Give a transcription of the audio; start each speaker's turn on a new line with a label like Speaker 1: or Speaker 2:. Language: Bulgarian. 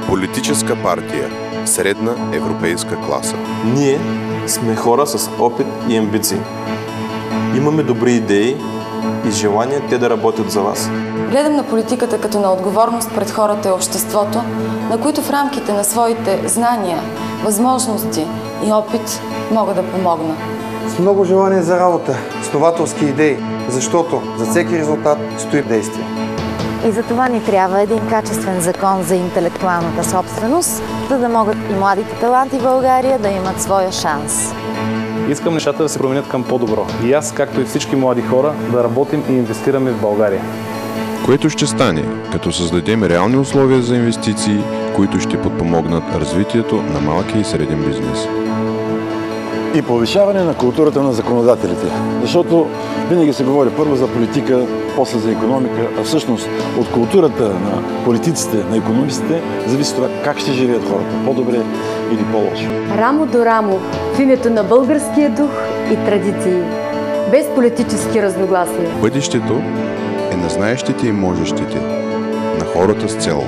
Speaker 1: Политическа партия Средна европейска класа.
Speaker 2: Ние сме хора с опит и амбиции. Имаме добри идеи и желание те да работят за вас.
Speaker 3: Гледам на политиката като на отговорност пред хората и обществото, на които в рамките на своите знания, възможности и опит мога да помогна.
Speaker 4: С много желание за работа, с новаторски идеи, защото за всеки резултат стои действие.
Speaker 5: И за това ни трябва един качествен закон за интелектуалната собственост, за да могат и младите таланти в България да имат своя шанс.
Speaker 6: Искам нещата да се променят към по-добро. И аз, както и всички млади хора, да работим и инвестираме в България.
Speaker 7: Което ще стане, като създадем реални условия за инвестиции, които ще подпомогнат развитието на малкия и среден бизнес.
Speaker 8: И повишаване на културата на законодателите. Защото винаги се говори първо за политика, после за икономика, а всъщност от културата на политиците, на икономистите, зависи това как ще живеят хората, по-добре или по-лошо.
Speaker 9: Рамо до рамо, в името на българския дух и традиции, без политически разногласия.
Speaker 7: Бъдещето е на знаещите и можещите, на хората с цел.